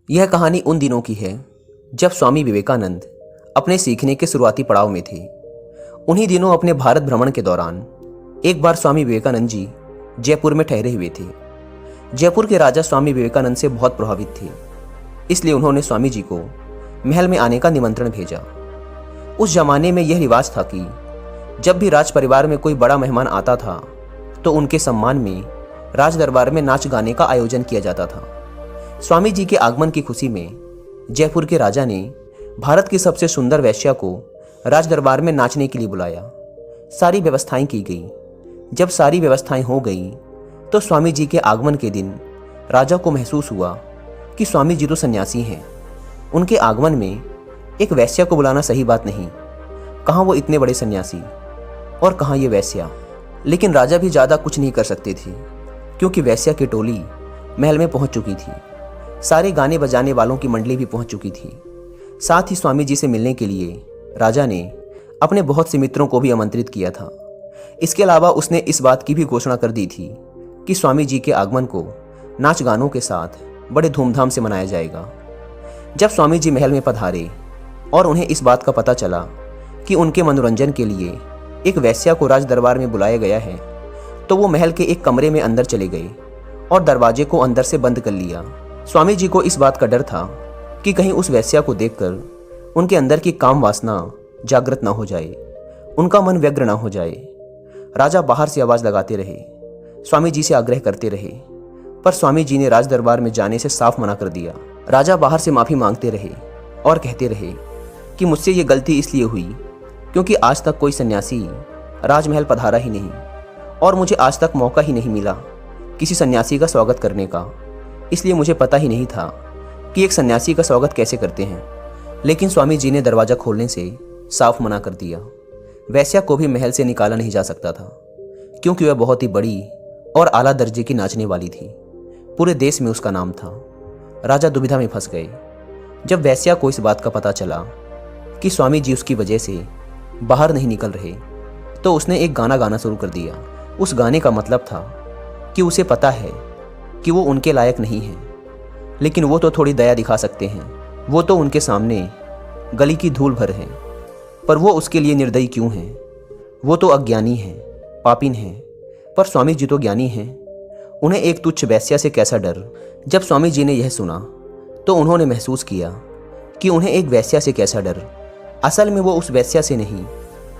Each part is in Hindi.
यह कहानी उन दिनों की है जब स्वामी विवेकानंद अपने सीखने के शुरुआती पड़ाव में थे। उन्हीं दिनों अपने भारत भ्रमण के दौरान एक बार स्वामी विवेकानंद जी जयपुर में ठहरे हुए थे। जयपुर के राजा स्वामी विवेकानंद से बहुत प्रभावित थे, इसलिए उन्होंने स्वामी जी को महल में आने का निमंत्रण भेजा। उस जमाने में यह रिवाज था कि जब भी राज परिवार में कोई बड़ा मेहमान आता था तो उनके सम्मान में राज दरबार में नाच गाने का आयोजन किया जाता था। स्वामी जी के आगमन की खुशी में जयपुर के राजा ने भारत की सबसे सुंदर वेश्या को राज दरबार में नाचने के लिए बुलाया। सारी व्यवस्थाएं की गई। जब सारी व्यवस्थाएं हो गई तो स्वामी जी के आगमन के दिन राजा को महसूस हुआ कि स्वामी जी तो सन्यासी हैं, उनके आगमन में एक वेश्या को बुलाना सही बात नहीं। कहाँ वो इतने बड़े सन्यासी और कहाँ ये वेश्या। लेकिन राजा भी ज़्यादा कुछ नहीं कर सकते थे, क्योंकि वेश्या की टोली महल में पहुंच चुकी थी। सारे गाने बजाने वालों की मंडली भी पहुंच चुकी थी। साथ ही स्वामी जी से मिलने के लिए राजा ने अपने बहुत से मित्रों को भी आमंत्रित किया था। इसके अलावा उसने इस बात की भी घोषणा कर दी थी कि स्वामी जी के आगमन को नाच गानों के साथ बड़े धूमधाम से मनाया जाएगा। जब स्वामी जी महल में पधारे और उन्हें इस बात का पता चला कि उनके मनोरंजन के लिए एक वेश्या को राज दरबार में बुलाया गया है, तो वो महल के एक कमरे में अंदर चले गए और दरवाजे को अंदर से बंद कर लिया। स्वामी जी को इस बात का डर था कि कहीं उस वेश्या को देखकर उनके अंदर की काम वासना जागृत ना हो जाए, उनका मन व्यग्र ना हो जाए। राजा बाहर से आवाज लगाते रहे, स्वामी जी से आग्रह करते रहे, पर स्वामी जी ने राज दरबार में जाने से साफ मना कर दिया। राजा बाहर से माफी मांगते रहे और कहते रहे कि मुझसे ये गलती इसलिए हुई क्योंकि आज तक कोई सन्यासी राजमहल पधारा ही नहीं और मुझे आज तक मौका ही नहीं मिला किसी सन्यासी का स्वागत करने का, इसलिए मुझे पता ही नहीं था कि एक सन्यासी का स्वागत कैसे करते हैं। लेकिन स्वामी जी ने दरवाज़ा खोलने से साफ मना कर दिया। वेश्या को भी महल से निकाला नहीं जा सकता था, क्योंकि वह बहुत ही बड़ी और आला दर्जे की नाचने वाली थी। पूरे देश में उसका नाम था। राजा दुविधा में फंस गए। जब वेश्या को इस बात का पता चला कि स्वामी जी उसकी वजह से बाहर नहीं निकल रहे, तो उसने एक गाना गाना शुरू कर दिया। उस गाने का मतलब था कि उसे पता है कि वो उनके लायक नहीं है, लेकिन वो तो थोड़ी दया दिखा सकते हैं। वो तो उनके सामने गली की धूल भर है, पर वो उसके लिए निर्दयी क्यों हैं? वो तो अज्ञानी हैं, पापिन हैं, पर स्वामी जी तो ज्ञानी हैं। उन्हें एक तुच्छ वेश्या से कैसा डर। जब स्वामी जी ने यह सुना तो उन्होंने महसूस किया कि उन्हें एक वेश्या से कैसा डर। असल में वो उस वेश्या से नहीं,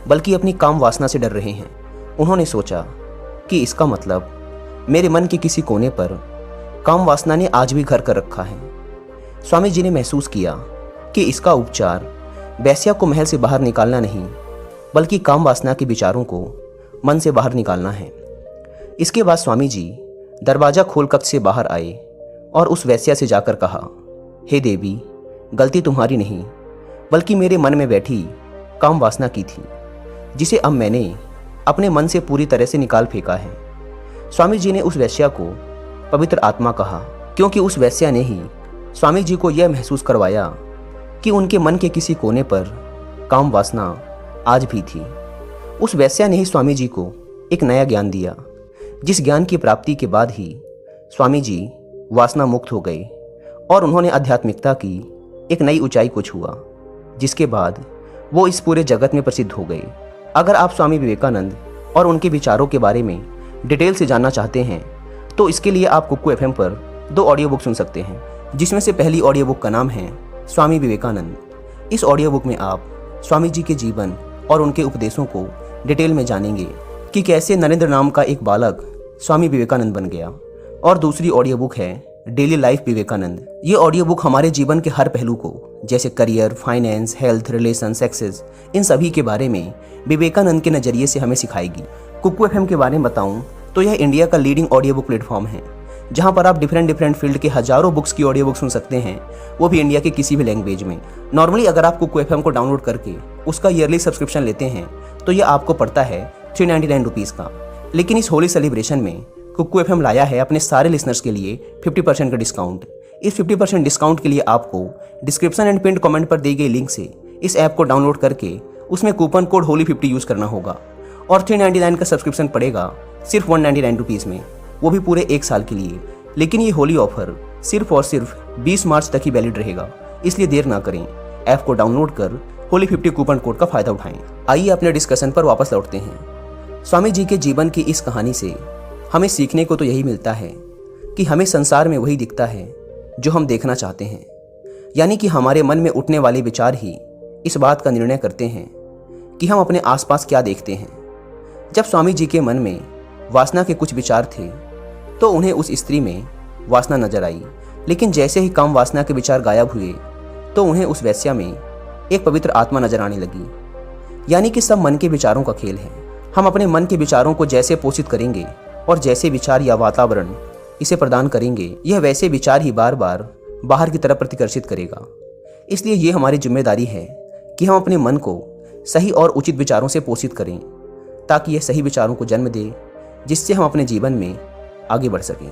बल्कि अपनी काम वासना से डर रहे हैं। उन्होंने सोचा कि इसका मतलब मेरे मन के किसी कोने पर काम वासना ने आज भी घर कर रखा है। स्वामी जी ने महसूस किया कि इसका उपचार वेश्या को महल से बाहर निकालना नहीं, बल्कि काम वासना के विचारों को मन से बाहर निकालना है। इसके बाद स्वामी जी दरवाजा खोल कक्ष से बाहर आए और उस वेश्या से जाकर कहा, हे देवी, गलती तुम्हारी नहीं, बल्कि मेरे मन में बैठी काम वासना की थी, जिसे अब मैंने अपने मन से पूरी तरह से निकाल फेंका है। स्वामी जी ने उस वेश्या को पवित्र आत्मा कहा, क्योंकि उस वेश्या ने ही स्वामी जी को यह महसूस करवाया कि उनके मन के किसी कोने पर काम वासना आज भी थी। उस वेश्या ने ही स्वामी जी को एक नया ज्ञान दिया, जिस ज्ञान की प्राप्ति के बाद ही स्वामी जी वासना मुक्त हो गए और उन्होंने आध्यात्मिकता की एक नई ऊंचाई को छुआ, जिसके बाद वो इस पूरे जगत में प्रसिद्ध हो गए। अगर आप स्वामी विवेकानंद और उनके विचारों के बारे में डिटेल से जानना चाहते हैं तो इसके लिए आप कुक्कू एफएम पर 2 ऑडियो बुक सुन सकते हैं, जिसमें से पहली ऑडियो बुक का नाम है स्वामी विवेकानंद। इस ऑडियो बुक में आप स्वामी जी के जीवन और उनके उपदेशों को डिटेल में जानेंगे कि कैसे नरेंद्र नाम का एक बालक स्वामी विवेकानंद बन गया। और दूसरी ऑडियो बुक है डेली लाइफ विवेकानंद। ये ऑडियो बुक हमारे जीवन के हर पहलू को, जैसे career, finance, health, relation, success, इन सभी के बारे में विवेकानंद के नज़रिए से हमें सिखाएगी। कुक्कू एफएम के बारे में बताऊं तो यह इंडिया का लीडिंग ऑडियो बुक प्लेटफॉर्म है, जहां पर आप डिफरेंट फील्ड के हजारों बुक्स की ऑडियो बुक सुन सकते हैं, वो भी इंडिया के किसी भी लैंग्वेज में। नॉर्मली अगर आप कुक्कू एफएम को डाउनलोड करके उसका ईयरली सब्सक्रिप्शन लेते हैं तो यह आपको पड़ता है 399 रुपीज़ का। लेकिन इस होली सेलिब्रेशन में कुक्कू एफएम लाया है अपने सारे लिसनर्स के लिए 50% का डिस्काउंट। इस 50% डिस्काउंट के लिए आपको डिस्क्रिप्शन एंड पिन कमेंट पर दी गई लिंक से इस ऐप को डाउनलोड करके उसमें कूपन कोड होली50 यूज़ करना होगा और 399 का सब्सक्रिप्शन पड़ेगा सिर्फ 199 रुपीज़ में, वो भी पूरे 1 साल के लिए। लेकिन ये होली ऑफर सिर्फ और सिर्फ 20 मार्च तक ही वैलिड रहेगा, इसलिए देर ना करें। ऐप को डाउनलोड कर होली 50 कूपन कोड का फायदा उठाएं। आइए अपने डिस्कशन पर वापस लौटते हैं। स्वामी जी के जीवन की इस कहानी से हमें सीखने को तो यही मिलता है कि हमें संसार में वही दिखता है जो हम देखना चाहते हैं, यानी कि हमारे मन में उठने वाले विचार ही इस बात का निर्णय करते हैं कि हम अपने आसपास क्या देखते हैं। जब स्वामी जी के मन में वासना के कुछ विचार थे तो उन्हें उस स्त्री में वासना नजर आई, लेकिन जैसे ही काम वासना के विचार गायब हुए तो उन्हें उस वेश्या में एक पवित्र आत्मा नजर आने लगी। यानी कि सब मन के विचारों का खेल है। हम अपने मन के विचारों को जैसे पोषित करेंगे और जैसे विचार या वातावरण इसे प्रदान करेंगे, यह वैसे विचार ही बार बार बाहर की तरफ प्रतिकर्षित करेगा। इसलिए ये हमारी जिम्मेदारी है कि हम अपने मन को सही और उचित विचारों से पोषित करें ताकि यह सही विचारों को जन्म दे, जिससे हम अपने जीवन में आगे बढ़ सकें।